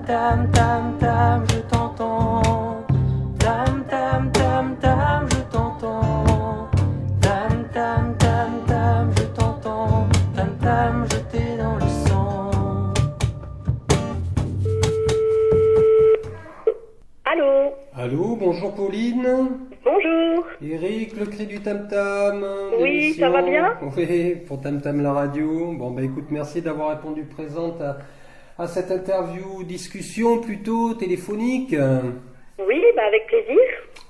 tam tam tam, je t'entends. Tam tam tam tam, je t'entends. Tam tam tam tam, je t'entends. Tam tam, je t'ai dans le sang. Allô? Allô, bonjour Pauline. Bonjour. Eric, le cri du Tam Tam. Oui, ça va bien? Oui, pour Tam Tam la radio. Bon, bah écoute, merci d'avoir répondu présente à cette interview, discussion plutôt téléphonique. Oui, bah avec plaisir.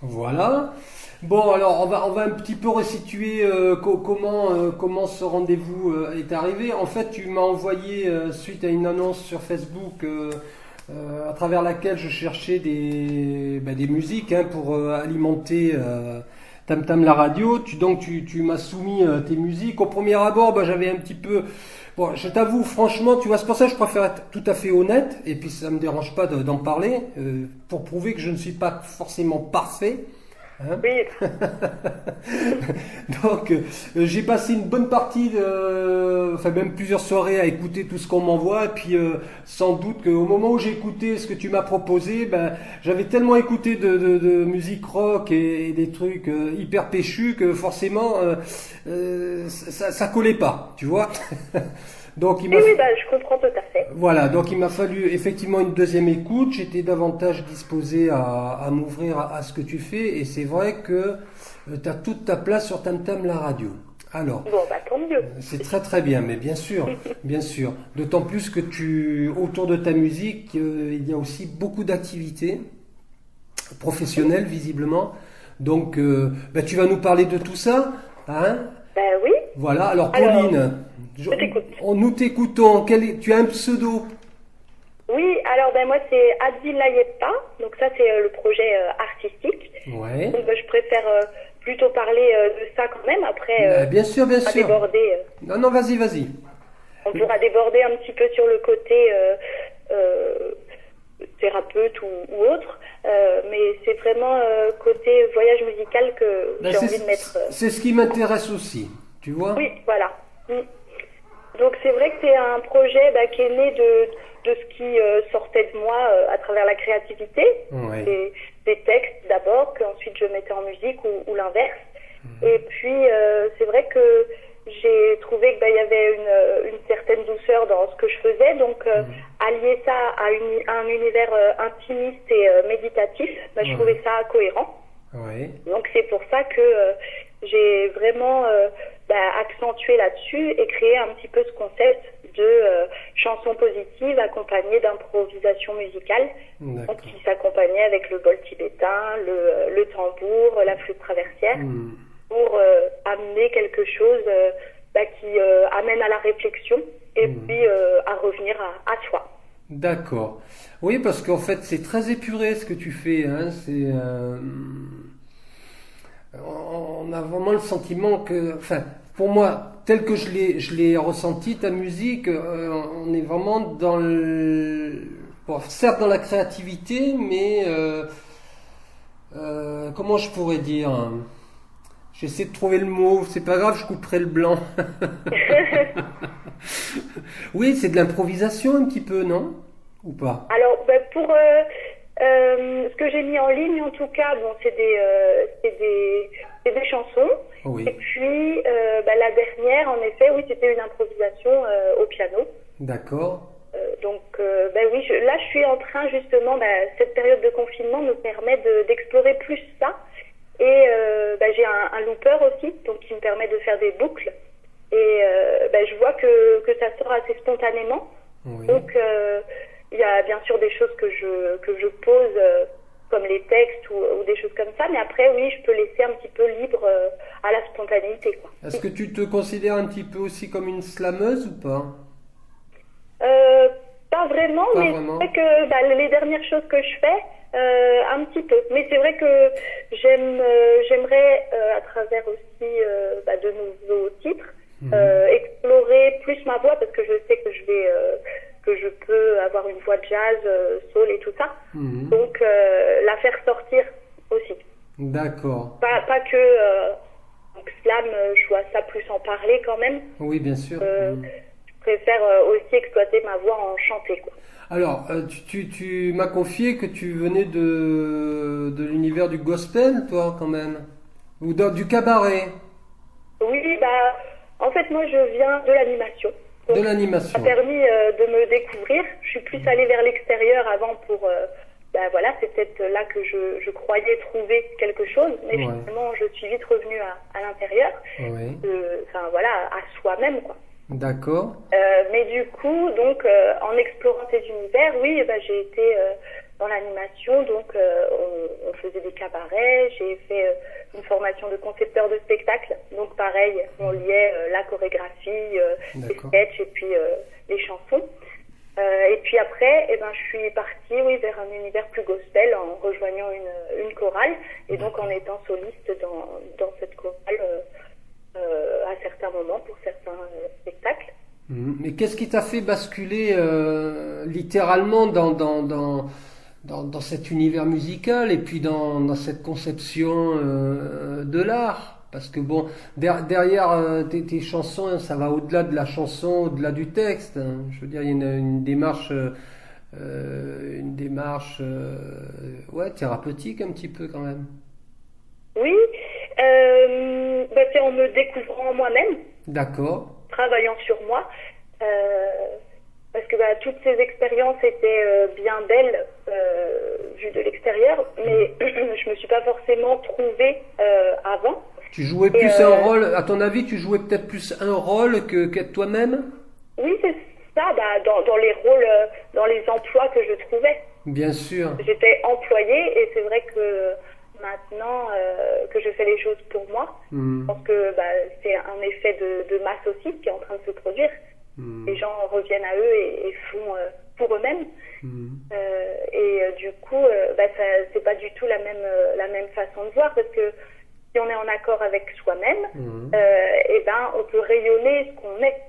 Voilà. Bon, alors on va un petit peu resituer comment ce rendez-vous est arrivé. En fait, tu m'as envoyé suite à une annonce sur Facebook à travers laquelle je cherchais des musiques pour alimenter Tam Tam la radio. Tu m'as soumis tes musiques. Au premier abord, j'avais un petit peu... Bon, je t'avoue, franchement, tu vois, c'est pour ça que je préfère être tout à fait honnête, et puis ça me dérange pas d'en parler, pour prouver que je ne suis pas forcément parfait. Hein. Oui. Donc, j'ai passé une bonne partie, enfin même plusieurs soirées à écouter tout ce qu'on m'envoie. Et puis, sans doute qu'au moment où j'ai écouté ce que tu m'as proposé, j'avais tellement écouté de musique rock et des trucs hyper péchus que forcément, ça collait pas, tu vois. Donc, Oui, je comprends tout à fait. Voilà, donc il m'a fallu effectivement une deuxième écoute. J'étais davantage disposé à m'ouvrir à ce que tu fais, et c'est vrai que tu as toute ta place sur Tam Tam la radio. Alors, bon, tant mieux. c'est très très bien, mais bien sûr, bien sûr. D'autant plus que autour de ta musique, il y a aussi beaucoup d'activités professionnelles visiblement. Donc, tu vas nous parler de tout ça, hein? Oui. Voilà, alors Pauline, nous t'écoutons. Tu as un pseudo? Oui, alors moi c'est Advilayeppa, donc ça c'est le projet artistique. Ouais. Donc je préfère plutôt parler de ça quand même, après bien sûr, bien sûr. Déborder. Non, vas-y. On pourra déborder un petit peu sur le côté thérapeute ou autre, mais c'est vraiment côté voyage musical que j'ai envie de mettre. C'est ce qui m'intéresse aussi, tu vois. Oui, voilà. Donc c'est vrai que c'est un projet qui est né de ce qui sortait de moi à travers la créativité, ouais. des textes d'abord, qu'ensuite je mettais en musique ou l'inverse. Et puis c'est vrai que j'ai trouvé qu'il y avait une certaine douceur dans ce que je faisais, donc allier ça à un univers intimiste et méditatif, je trouvais ça cohérent. Ouais. Donc c'est pour ça que j'ai vraiment accentué là-dessus et créé un petit peu ce concept de chansons positives accompagnées d'improvisation musicale, donc qui s'accompagnait avec le bol tibétain, le tambour, la flûte traversière, pour amener quelque chose qui amène à la réflexion et puis à revenir à soi. D'accord. Oui, parce qu'en fait, c'est très épuré ce que tu fais. Hein. On a vraiment le sentiment que, enfin, pour moi, tel que je l'ai ressenti, ta musique, on est vraiment dans certes dans la créativité, mais comment je pourrais dire? J'essaie de trouver le mot, c'est pas grave, je couperai le blanc. Oui, c'est de l'improvisation un petit peu, non? Ou pas? Alors, pour ce que j'ai mis en ligne, en tout cas, c'est des chansons. Oui. Et puis, la dernière, en effet, oui, c'était une improvisation au piano. D'accord. Donc, oui, là, je suis en train, justement, cette période de confinement me permet d'explorer plus ça. Et j'ai un looper aussi, donc qui me permet de faire des boucles. Et je vois que ça sort assez spontanément. Oui. Donc, il y a bien sûr des choses que je pose, comme les textes ou des choses comme ça. Mais après, oui, je peux laisser un petit peu libre à la spontanéité, quoi. Est-ce que tu te considères un petit peu aussi comme une slameuse ou pas? Pas vraiment, mais vraiment. C'est vrai que les dernières choses que je fais, un petit peu. Mais c'est vrai que j'aimerais, à travers aussi de nouveaux titres, explorer plus ma voix, parce que je sais que je peux avoir une voix de jazz, soul et tout ça. Donc la faire sortir aussi. D'accord. Pas que donc slam, je vois ça plus en parler quand même. Oui, bien sûr. Je préfère aussi exploiter ma voix en chanter, quoi. Alors, tu m'as confié que tu venais de l'univers du gospel, toi, quand même, ou du cabaret, Oui, bah, en fait, moi, je viens de l'animation. de Donc, ça l'animation. m'a permis de me découvrir. Je suis plus allée vers l'extérieur avant pour... bah voilà, c'est peut-être là que je croyais trouver quelque chose, mais Ouais. finalement, je suis vite revenue à l'intérieur. Oui, Enfin, voilà, à soi-même, quoi. d'accord. Mais du coup, donc, en explorant ces univers, oui, bah, j'ai été dans l'animation, donc on faisait des cabarets, j'ai fait une formation de concepteur de spectacle, donc pareil, on liait la chorégraphie, les D'accord. sketchs et puis les chansons. Et puis après, eh ben, je suis partie, oui, vers un univers plus gospel en rejoignant une chorale et donc en étant soliste dans cette chorale à certains moments pour certains spectacles. Mais qu'est-ce qui t'a fait basculer littéralement dans cet univers musical et puis dans cette conception de l'art? Parce que bon, derrière tes chansons, ça va au-delà de la chanson, au-delà du texte, hein. Je veux dire, il y a une démarche, ouais, thérapeutique un petit peu quand même. Oui, bah, c'est en me découvrant moi-même, D'accord. travaillant sur moi, parce que bah, toutes ces expériences étaient bien belles vues de l'extérieur, mais je me suis pas forcément trouvée avant. Tu jouais Et, plus un rôle, à ton avis, tu jouais peut-être plus un rôle qu'être toi-même? oui, c'est ça, bah, dans les rôles, dans les emplois que je trouvais. Bien sûr. J'étais employée et c'est vrai que maintenant que je fais les choses pour moi, je pense que bah, c'est un effet de masse aussi qui est en train de se produire. Les gens reviennent à eux et font pour eux-mêmes. Du coup, bah, c'est pas du tout la même façon de voir parce que si on est en accord avec soi-même, et ben on peut rayonner ce qu'on est.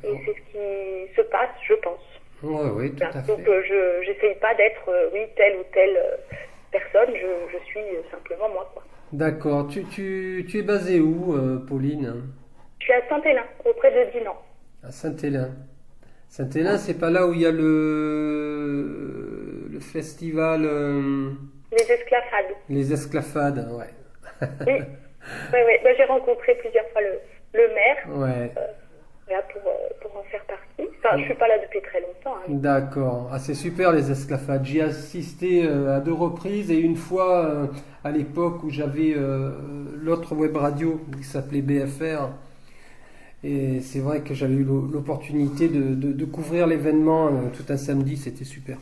Et c'est ce qui se passe, je pense. Oui, oui, tout à Donc fait. je n'essaye pas d'être oui telle ou telle personne. Je suis simplement moi, quoi. D'accord. Tu es basée où, Pauline? Je suis à Saint-Hélin, auprès de Dinan. À Saint-Hélin. Saint-Hélin, c'est pas là où il y a le festival Les esclafades. Les Esclafades, ouais. Oui, ouais. Bah, j'ai rencontré plusieurs fois le maire Ouais, voilà, pour en faire partie. Enfin, je suis pas là depuis très longtemps, hein. d'accord. Ah, c'est super les Esclafades. J'y ai assisté à 2 reprises et une fois à l'époque où j'avais l'autre web radio qui s'appelait BFR. Et c'est vrai que j'avais eu l'opportunité de couvrir l'événement tout un samedi, c'était super.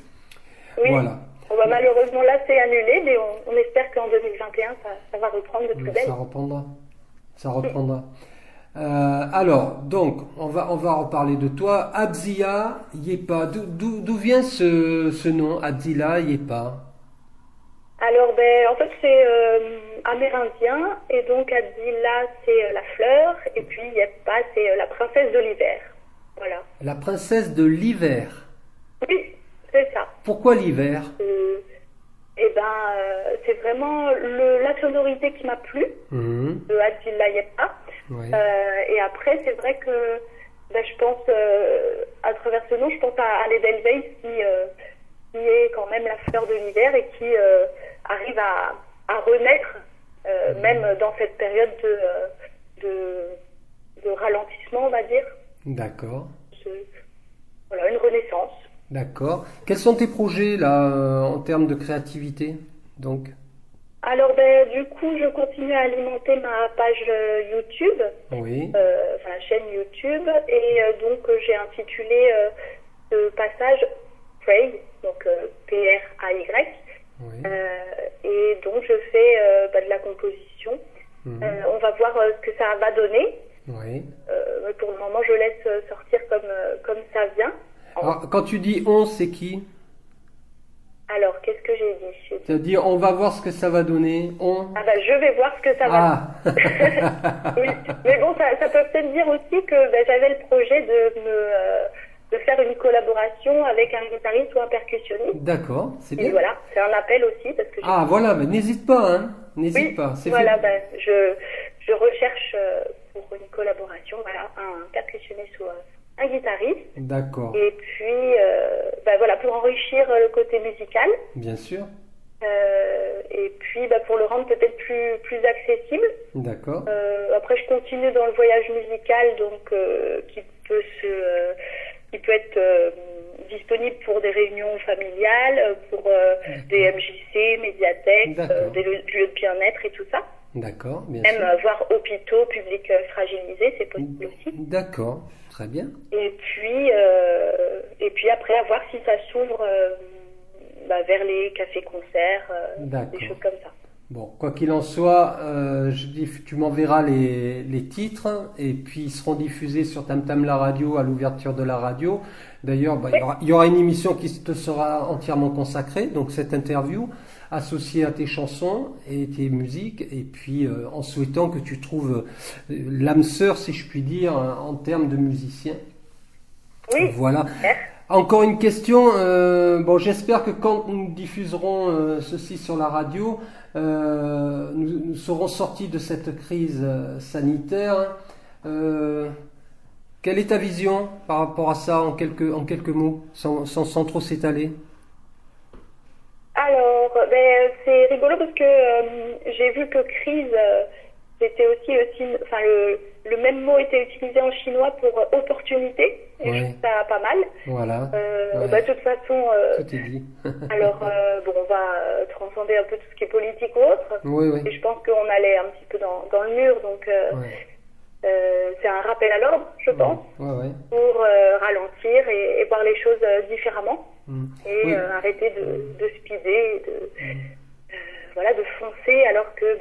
Oui. Voilà. Bon, bah, malheureusement, là, c'est annulé, mais on espère qu'en 2021, ça va reprendre de plus belle. Ça reprendra. Ça reprendra. Alors, donc, on va reparler de toi. Abzilla Yepa. D'où vient ce nom, Abzilla Yepa? Alors, ben, en fait, c'est amérindien, et donc Adila, c'est la fleur, et puis Yepa, c'est la princesse de l'hiver. Voilà. La princesse de l'hiver. Oui, c'est ça. Pourquoi l'hiver? Et ben, c'est vraiment la sonorité qui m'a plu, de Adila Yepa. Ouais. Et après, c'est vrai que ben, je pense, à travers ce nom, je pense à l'Edelweiss qui est quand même la fleur de l'hiver et qui arrive à renaître, même dans cette période de ralentissement, on va dire. D'accord. Voilà, une renaissance. D'accord. Quels sont tes projets là en termes de créativité, donc? Alors, ben, du coup, je continue à alimenter ma page YouTube, Oui. enfin la chaîne YouTube, et donc j'ai intitulé ce passage Pray, donc P-R-A-Y. Oui. Et donc je fais de la composition. On va voir ce que ça va donner. Oui. Mais pour le moment, je laisse sortir comme ça vient. Alors, quand tu dis on, c'est qui? Alors, qu'est-ce que j'ai dit? C'est-à-dire, on va voir ce que ça va donner. On. Ah bah, je vais voir ce que ça va Ah. oui. Mais bon, ça peut peut-être dire aussi que ben, j'avais le projet de faire une collaboration avec un guitariste ou un percussionniste. D'accord, c'est Et bien. voilà, c'est un appel aussi parce que Ah, voilà, mais n'hésite pas, hein. N'hésite oui, pas. C'est voilà, fait. ben, je recherche pour une collaboration, voilà, un percussionniste ou un guitariste. D'accord. Et puis, voilà, pour enrichir le côté musical. Bien sûr. Et puis, pour le rendre peut-être plus accessible. D'accord. Après, je continue dans le voyage musical, donc qui peut être disponible pour des réunions familiales, pour des MJC, médiathèques, des lieux de bien-être et tout ça. D'accord, bien sûr. Même voir hôpitaux, publics fragilisés, c'est possible aussi. D'accord, très bien. Et puis après, à voir si ça s'ouvre vers les cafés-concerts, des choses comme ça. Bon, quoi qu'il en soit, tu m'enverras les titres et puis ils seront diffusés sur Tam Tam la radio à l'ouverture de la radio. D'ailleurs, il y aura une émission qui te sera entièrement consacrée, donc cette interview associée à tes chansons et tes musiques, et puis en souhaitant que tu trouves l'âme sœur, si je puis dire, en termes de musicien. Oui. Voilà. Encore une question. J'espère que quand nous diffuserons ceci sur la radio, nous serons sortis de cette crise sanitaire. Quelle est ta vision par rapport à ça en quelques mots, sans trop s'étaler? Alors, c'est rigolo parce que j'ai vu que crise, c'était aussi le même mot était utilisé en chinois pour opportunité. Et je trouve ça pas mal. Voilà. De toute façon, tout est dit. alors on va transcender un peu tout ce qui est politique ou autre. Oui. Et je pense qu'on allait un petit peu dans le mur, donc c'est un rappel à l'ordre, je pense, pour ralentir et voir les choses différemment. Et arrêter de speeder, de foncer alors que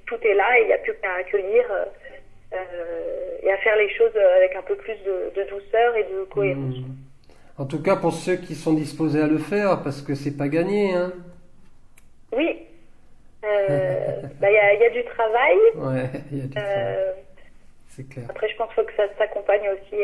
tout est là et il n'y a plus qu'à accueillir et à faire les choses avec un peu plus de douceur et de cohérence. En tout cas pour ceux qui sont disposés à le faire, parce que c'est pas gagné, hein. Oui, y a du travail. Ouais, il y a du travail. C'est clair. Après, je pense qu'il faut que ça s'accompagne aussi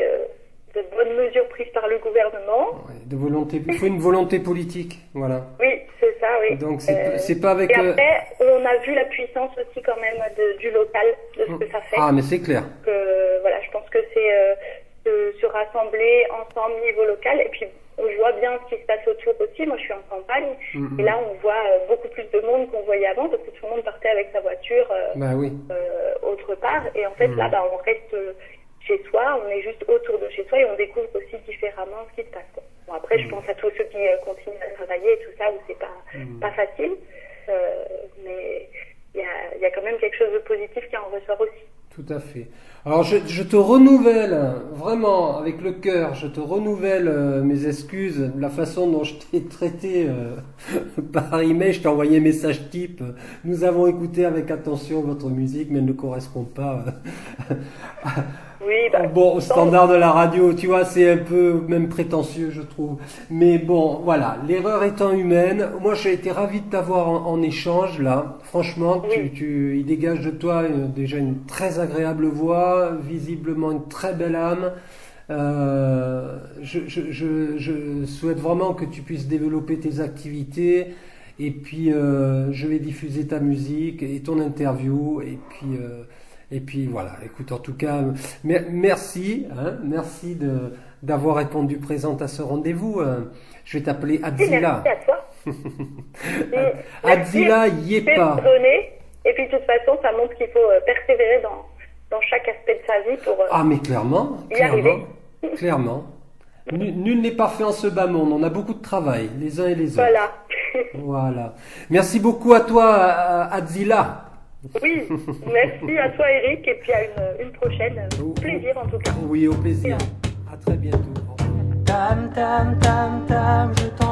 de bonnes mesures prises par le gouvernement. De volonté, il faut une volonté politique, voilà. Oui, c'est ça, oui. Donc c'est pas avec. Et après, on a vu la puissance aussi quand même du local, de ce que ça fait. Ah, mais c'est clair. Donc, je pense que c'est se rassembler ensemble niveau local. Et puis, on voit bien ce qui se passe autour aussi. Moi, je suis en campagne. Et là, on voit beaucoup plus de monde qu'on voyait avant parce que tout le monde partait avec sa voiture autre part. Et en fait, là, on reste chez soi, on est juste autour de chez soi et on découvre aussi différemment ce qui se passe. Bon, après, je pense à tous ceux qui continuent à travailler et tout ça, où c'est pas facile. Mais il y a quand même quelque chose de positif qui en ressort aussi. Tout à fait. Alors je te renouvelle, vraiment, avec le cœur, je te renouvelle mes excuses de la façon dont je t'ai traité par email. Je t'ai envoyé un message type. Nous avons écouté avec attention votre musique, mais elle ne correspond pas au standard de la radio. Tu vois, c'est un peu même prétentieux, je trouve. Mais bon, voilà, l'erreur étant humaine. Moi, j'ai été ravi de t'avoir en échange, là. Franchement, il dégage de toi déjà une très agréable voix, visiblement une très belle âme. Je souhaite vraiment que tu puisses développer tes activités. Et puis, je vais diffuser ta musique et ton interview. Et puis voilà, écoute, en tout cas, merci d'avoir répondu présente à ce rendez-vous. Je vais t'appeler Adzila. Merci à toi. Adzila Yepa. Et puis de toute façon, ça montre qu'il faut persévérer dans chaque aspect de sa vie pour mais clairement, y arriver. Clairement. Nul n'est parfait en ce bas monde. On a beaucoup de travail, les uns et les autres. Voilà. Merci beaucoup à toi, Adzila. Oui, merci à toi Eric et puis à une prochaine. Plaisir en tout cas. Oui, au plaisir. À très bientôt. Tam tam tam tam, je